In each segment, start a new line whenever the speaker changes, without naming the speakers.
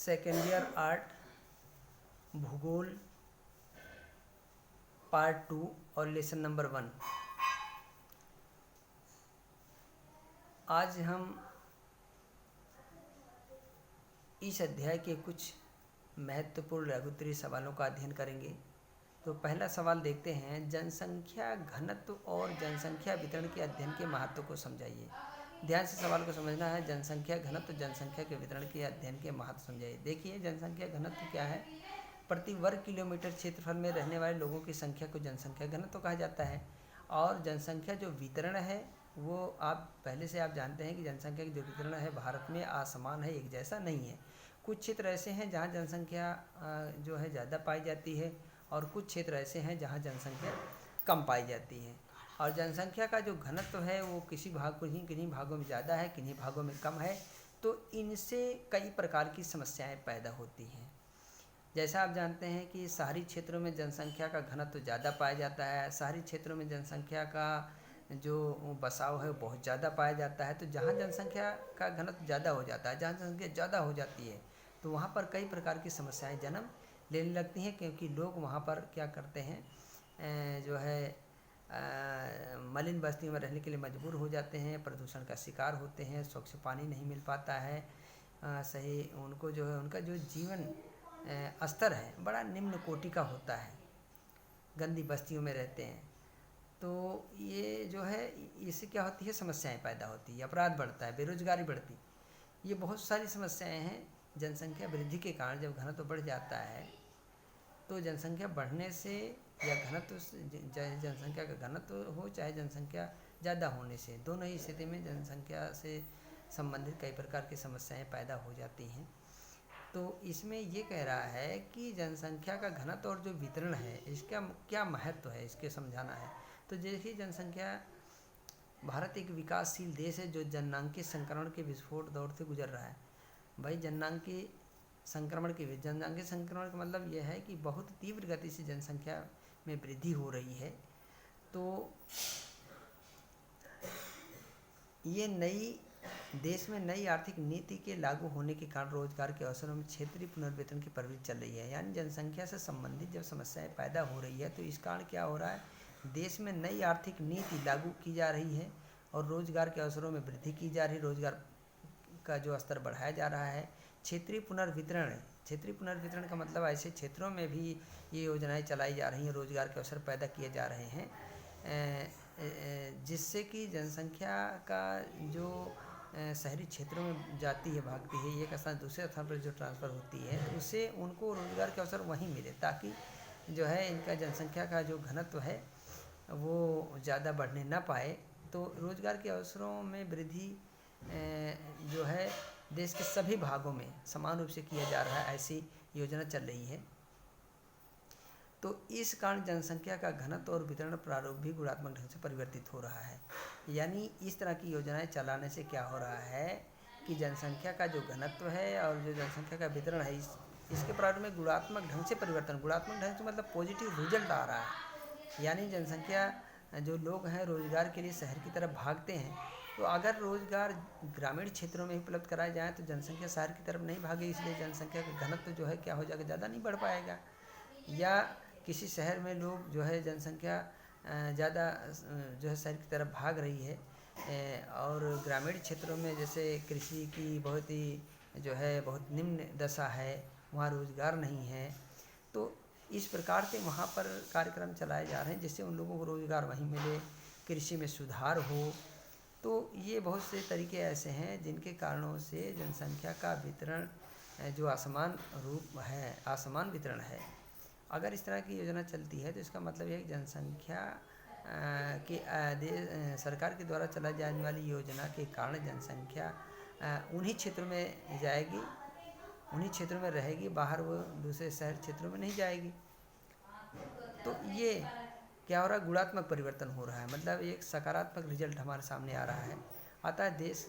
Second year art भूगोल part 2 और lesson number 1। आज हम इस अध्याय के कुछ महत्वपूर्ण लघुत्तरीय सवालों का अध्ययन करेंगे। तो पहला सवाल देखते हैं, जनसंख्या घनत्व और जनसंख्या वितरण के अध्ययन के महत्व को समझाइए। ध्यान से सवाल को समझना है। जनसंख्या घनत्व जनसंख्या के वितरण के अध्ययन के महत्व समझाइए। देखिए, जनसंख्या घनत्व क्या है? प्रति वर्ग किलोमीटर क्षेत्रफल में रहने वाले लोगों की संख्या को जनसंख्या घनत्व कहा जाता है। और जनसंख्या जो वितरण है वो आप पहले से आप जानते हैं कि जनसंख्या की जो वितरण है भारत में असमान है, एक जैसा नहीं है। कुछ क्षेत्र ऐसे हैं जहाँ जनसंख्या जो है ज़्यादा पाई जाती है और कुछ क्षेत्र ऐसे हैं जहाँ जनसंख्या कम पाई जाती है। और जनसंख्या का जो घनत्व है वो किन्हीं भागों में ज़्यादा है, किन्हीं भागों में कम है। तो इनसे कई प्रकार की समस्याएं पैदा होती हैं। जैसा आप जानते हैं कि शहरी क्षेत्रों में जनसंख्या का घनत्व ज़्यादा पाया जाता है। शहरी क्षेत्रों में जनसंख्या का जो बसाव है बहुत ज़्यादा पाया जाता है। तो जहाँ जनसंख्या का घनत्व ज़्यादा हो जाता है, जहाँ जनसंख्या ज़्यादा हो जाती है, तो वहाँ पर कई प्रकार की समस्याएं जन्म लेने लगती हैं, क्योंकि लोग वहाँ पर क्या करते हैं, जो है मलिन बस्तियों में रहने के लिए मजबूर हो जाते हैं, प्रदूषण का शिकार होते हैं, स्वच्छ पानी नहीं मिल पाता है, सही उनको जो है उनका जो जीवन स्तर है बड़ा निम्न कोटि का होता है, गंदी बस्तियों में रहते हैं। तो ये जो है इससे क्या होती है, समस्याएं पैदा होती है, अपराध बढ़ता है, बेरोजगारी बढ़ती, ये बहुत सारी समस्याएं हैं। जनसंख्या वृद्धि के कारण जब घनत्व बढ़ जाता है तो जनसंख्या बढ़ने से या घनत्व चाहे जनसंख्या का घनत्व हो चाहे जनसंख्या ज़्यादा होने से, दोनों ही स्थिति में जनसंख्या से संबंधित कई प्रकार की समस्याएं पैदा हो जाती हैं। तो इसमें ये कह रहा है कि जनसंख्या का घनत्व और जो वितरण है इसका क्या महत्व है, इसके समझाना है। तो देखिए, जनसंख्या भारत एक विकासशील देश है जो जननांकीय संक्रमण के विस्फोट दौर से गुजर रहा है। भाई, जननांकीय संक्रमण का मतलब यह है कि बहुत तीव्र गति से जनसंख्या में वृद्धि हो रही है। तो ये देश में नई आर्थिक नीति के लागू होने के कारण रोजगार के अवसरों में क्षेत्रीय पुनर्वितरण की प्रवृत्ति चल रही है। यानी जनसंख्या से संबंधित जब समस्याएं पैदा हो रही है तो इस कारण क्या हो रहा है, देश में नई आर्थिक नीति लागू की जा रही है और रोजगार के अवसरों में वृद्धि की जा रही है, रोजगार का जो स्तर बढ़ाया जा रहा है। क्षेत्रीय पुनर्वितरण का मतलब ऐसे क्षेत्रों में भी ये योजनाएं चलाई जा रही हैं, रोजगार के अवसर पैदा किए जा रहे हैं, जिससे कि जनसंख्या का जो शहरी क्षेत्रों में जाती है, भागती है, एक स्थान दूसरे स्थान पर जो ट्रांसफ़र होती है, उससे उनको रोज़गार के अवसर वहीं मिले, ताकि जो है इनका जनसंख्या का जो घनत्व है वो ज़्यादा बढ़ने ना पाए। तो रोज़गार के अवसरों में वृद्धि जो है देश के सभी भागों में समान रूप से किया जा रहा है, ऐसी योजना चल रही है। तो इस कारण जनसंख्या का घनत्व और वितरण प्रारूप भी गुणात्मक ढंग से परिवर्तित हो रहा है। यानी इस तरह की योजनाएं चलाने से क्या हो रहा है कि जनसंख्या का जो घनत्व है और जो जनसंख्या का वितरण है इसके प्रारूप में गुणात्मक ढंग से परिवर्तन, गुणात्मक ढंग से मतलब पॉजिटिव रिजल्ट आ रहा है। यानी जनसंख्या जो लोग हैं रोजगार के लिए शहर की तरफ भागते हैं, तो अगर रोजगार ग्रामीण क्षेत्रों में ही उपलब्ध कराया जाए तो जनसंख्या शहर की तरफ नहीं भागे, इसलिए जनसंख्या का घनत्व जो है क्या हो जाएगा, ज़्यादा नहीं बढ़ पाएगा। या किसी शहर में लोग जो है जनसंख्या ज़्यादा जो है शहर की तरफ भाग रही है, और ग्रामीण क्षेत्रों में जैसे कृषि की बहुत निम्न दशा है, वहाँ रोज़गार नहीं है, तो इस प्रकार से वहाँ पर कार्यक्रम चलाए जा रहे हैं जिससे उन लोगों को रोज़गार वहीं मिले, कृषि में सुधार हो। तो ये बहुत से तरीके ऐसे हैं जिनके कारणों से जनसंख्या का वितरण जो आसमान वितरण है, अगर इस तरह की योजना चलती है तो इसका मतलब यह है कि जनसंख्या के सरकार के द्वारा चलाई जाने वाली योजना के कारण जनसंख्या उन्हीं क्षेत्रों में जाएगी, उन्हीं क्षेत्रों में रहेगी, बाहर वो दूसरे शहर क्षेत्रों में नहीं जाएगी। तो ये क्या हो रहा है, गुणात्मक परिवर्तन हो रहा है, मतलब एक सकारात्मक रिजल्ट हमारे सामने आ रहा है। अतः देश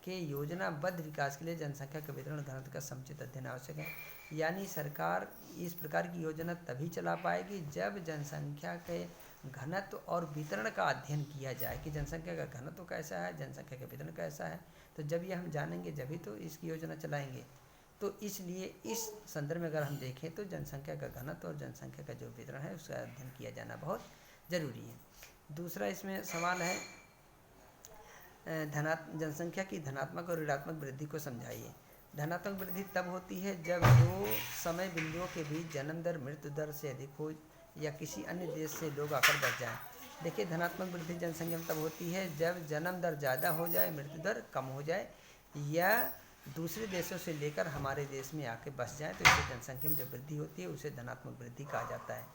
के योजनाबद्ध विकास के लिए जनसंख्या के वितरण घनत्व का समुचित अध्ययन आवश्यक है। यानी सरकार इस प्रकार की योजना तभी चला पाएगी जब जनसंख्या के घनत्व और वितरण का अध्ययन किया जाए कि जनसंख्या का घनत्व कैसा है, जनसंख्या का वितरण कैसा है। तो जब ये हम जानेंगे जभी तो इसकी योजना चलाएंगे। तो इसलिए इस संदर्भ में अगर हम देखें तो जनसंख्या का घनत्व और जनसंख्या का जो वितरण है उसका अध्ययन किया जाना बहुत ज़रूरी है। दूसरा इसमें सवाल है जनसंख्या की धनात्मक और ऋणात्मक वृद्धि को समझाइए। धनात्मक वृद्धि तब होती है जब दो समय बिंदुओं के बीच जन्म दर मृत्यु दर से अधिक हो या किसी अन्य देश से लोग आकर बस जाएं। देखिए, धनात्मक वृद्धि जनसंख्या में तब होती है जब जन्म दर ज़्यादा हो जाए, मृत्यु दर कम हो जाए या दूसरे देशों से लेकर हमारे देश में आके बस जाए, तो इससे जनसंख्या में जो वृद्धि होती है उसे धनात्मक वृद्धि कहा जाता है।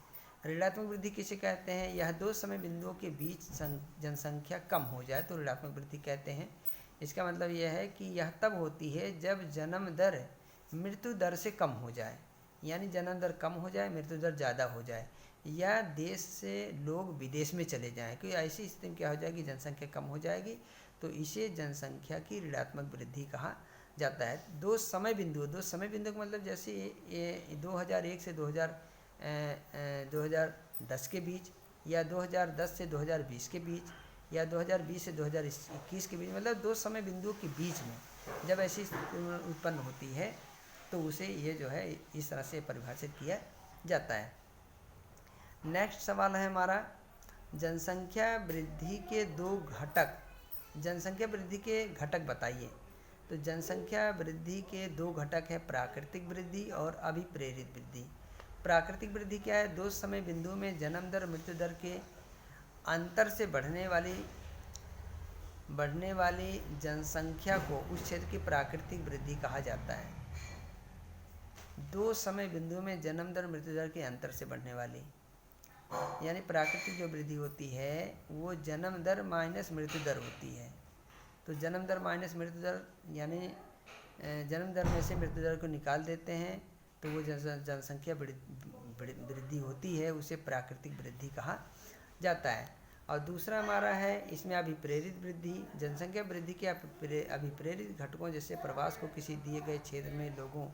ऋणात्मक वृद्धि किसे कहते हैं? यह दो समय बिंदुओं के बीच जनसंख्या कम हो जाए तो ऋणात्मक वृद्धि कहते हैं। इसका मतलब यह है कि यह तब होती है जब जन्म दर मृत्यु दर से कम हो जाए, यानी जन्म दर कम हो जाए, मृत्यु दर ज़्यादा हो जाए, या देश से लोग विदेश में चले जाएं। क्योंकि ऐसी स्थिति में क्या हो जाएगी, जनसंख्या कम हो जाएगी, तो इसे जनसंख्या की ऋणात्मक वृद्धि कहा जाता है। दो समय बिंदु का मतलब जैसे ये 2001 से 2010 के बीच, या 2010 से 2020 के बीच, या 2020 से 2021 के बीच, मतलब दो समय बिंदुओं के बीच में जब ऐसी स्थिति उत्पन्न होती है तो उसे ये जो है इस तरह से परिभाषित किया जाता है। नेक्स्ट सवाल है हमारा, जनसंख्या वृद्धि के दो घटक, जनसंख्या वृद्धि के घटक बताइए। तो जनसंख्या वृद्धि के दो घटक है, प्राकृतिक वृद्धि और अभिप्रेरित वृद्धि। प्राकृतिक वृद्धि क्या है? दो समय बिंदुओं में जन्म दर मृत्यु दर के अंतर से बढ़ने वाली जनसंख्या को उस क्षेत्र की प्राकृतिक वृद्धि कहा जाता है। दो समय बिंदुओं में जन्म दर मृत्यु दर के अंतर से बढ़ने वाली, यानी प्राकृतिक जो वृद्धि होती है वो जन्म दर माइनस मृत्यु दर होती है। तो जन्म दर माइनस मृत्यु दर, यानी जन्म दर में से मृत्यु दर को निकाल देते हैं तो वो जनसंख्या वृद्धि होती है, उसे प्राकृतिक वृद्धि कहा जाता है। और दूसरा हमारा है इसमें अभिप्रेरित वृद्धि। जनसंख्या वृद्धि के अभिप्रेरित घटकों जैसे प्रवास को किसी दिए गए क्षेत्र में लोगों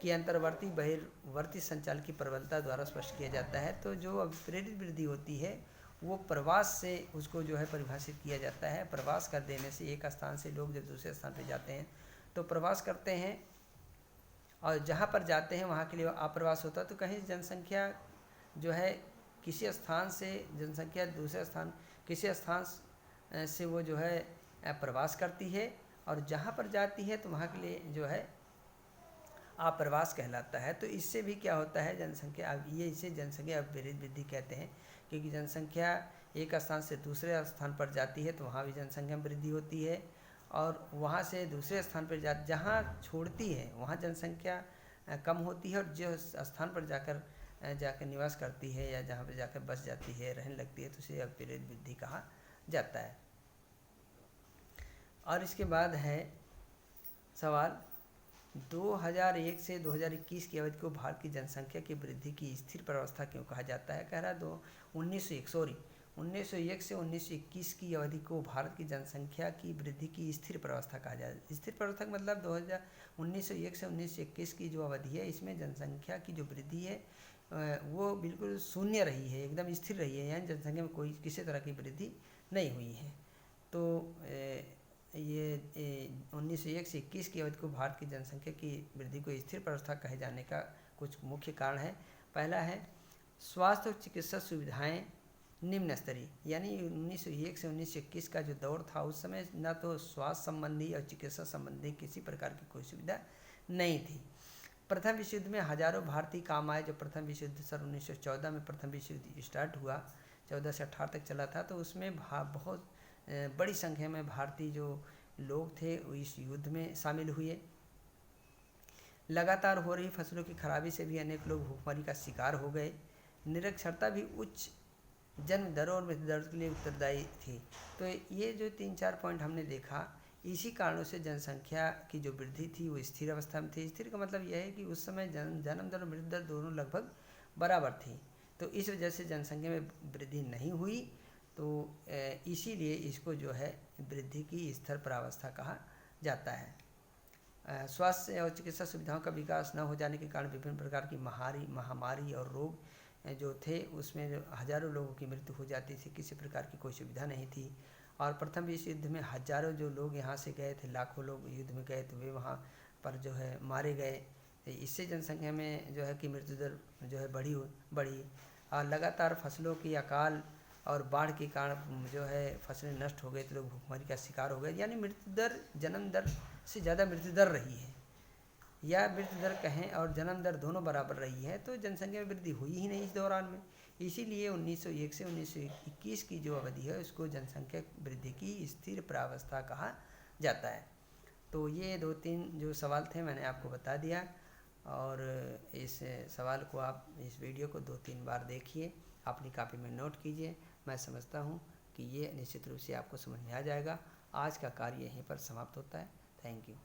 की अंतर्वर्ती बहिर्वर्ती संचार की प्रबलता द्वारा स्पष्ट किया जाता है। तो जो अभिप्रेरित वृद्धि होती है वो प्रवास से उसको जो है परिभाषित किया जाता है। प्रवास कर देने से एक स्थान से लोग जब दूसरे स्थान पर जाते हैं तो प्रवास करते हैं, और जहाँ पर जाते हैं वहाँ के लिए अप्रवास होता है। तो कहीं जनसंख्या जो है किसी स्थान से, जनसंख्या दूसरे स्थान किसी स्थान से वो जो है प्रवास करती है, और जहाँ पर जाती है तो वहाँ के लिए जो है अप्रवास कहलाता है। तो इससे भी क्या होता है, जनसंख्या, ये इसे जनसंख्या अभिप्रेरित वृद्धि कहते हैं, क्योंकि जनसंख्या एक स्थान से दूसरे स्थान पर जाती है तो वहाँ भी जनसंख्या में वृद्धि होती है, और वहाँ से दूसरे स्थान पर जहाँ छोड़ती है वहाँ जनसंख्या कम होती है, और जो स्थान पर जाकर निवास करती है या जहाँ पर जाकर बस जाती है, रहने लगती है, तो उसे अभिप्रेरित वृद्धि कहा जाता है। और इसके बाद है सवाल, 2001 से 2021 की अवधि को भारत की जनसंख्या की वृद्धि की स्थिर प्रावस्था क्यों कहा जाता है? कह रहा है 1901 से 1921 की अवधि को भारत की जनसंख्या की वृद्धि की स्थिर प्रावस्था कहा जाता है। स्थिर प्रावस्था का मतलब 1901 से 1921 की जो अवधि है इसमें जनसंख्या की जो वृद्धि है वो बिल्कुल शून्य रही है, एकदम स्थिर रही है, यानी जनसंख्या में कोई किसी तरह की वृद्धि नहीं हुई है। तो ये 1901 से 21 की अवधि को भारत की जनसंख्या की वृद्धि को स्थिर प्रावस्था कहे जाने का कुछ मुख्य कारण है। पहला है स्वास्थ्य और चिकित्सा सुविधाएं निम्न स्तरीय, यानी 1901 से 1921 का जो दौर था उस समय न तो स्वास्थ्य संबंधी और चिकित्सा संबंधी किसी प्रकार की कोई सुविधा नहीं थी। प्रथम विश्व युद्ध में हजारों भारतीय काम आए। जो प्रथम विश्व युद्ध सर 1914 में प्रथम विश्व युद्ध स्टार्ट हुआ, 14 से 18 तक चला था, तो उसमें बहुत बड़ी संख्या में भारतीय जो लोग थे वो इस युद्ध में शामिल हुए। लगातार हो रही फसलों की खराबी से भी अनेक लोग भूखमरी का शिकार हो गए। निरक्षरता भी उच्च जन्म दरों और मृत्यु दर के लिए उत्तरदायी थी। तो ये जो 3-4 पॉइंट हमने देखा, इसी कारणों से जनसंख्या की जो वृद्धि थी वो स्थिर अवस्था में थी। स्थिर का मतलब यह है कि उस समय जन्म दर और मृत्यु दर दोनों लगभग बराबर थी, तो इस वजह से जनसंख्या में वृद्धि नहीं हुई। तो इसीलिए इसको जो है वृद्धि की स्थिर प्रावस्था कहा जाता है। स्वास्थ्य और चिकित्सा सुविधाओं का विकास न हो जाने के कारण विभिन्न प्रकार की महामारी और रोग जो थे उसमें जो हजारों लोगों की मृत्यु हो जाती थी, किसी प्रकार की कोई सुविधा नहीं थी। और प्रथम विश्व युद्ध में हजारों जो लोग यहाँ से गए थे, लाखों लोग युद्ध में गए, तो वे वहाँ पर जो है मारे गए। इससे जनसंख्या में जो है कि मृत्यु दर जो है बढ़ी। और लगातार फसलों की अकाल और बाढ़ के कारण जो है फसलें नष्ट हो गई, तो लोग भूखमरी का शिकार हो गए। यानी मृत्यु दर जन्म दर से ज़्यादा मृत्यु दर रही है, या मृत्यु दर कहें और जन्म दर दोनों बराबर रही है। तो जनसंख्या में वृद्धि हुई ही नहीं इस दौरान में। इसीलिए 1901 से 1921 की जो अवधि है उसको जनसंख्या वृद्धि की स्थिर प्रावस्था कहा जाता है। तो ये 2-3 जो सवाल थे मैंने आपको बता दिया, और इस सवाल को आप इस वीडियो को 2-3 बार देखिए, अपनी कॉपी में नोट कीजिए। मैं समझता हूँ कि ये निश्चित रूप से आपको समझ में आ जाएगा। आज का कार्य यहीं पर समाप्त होता है। Thank you.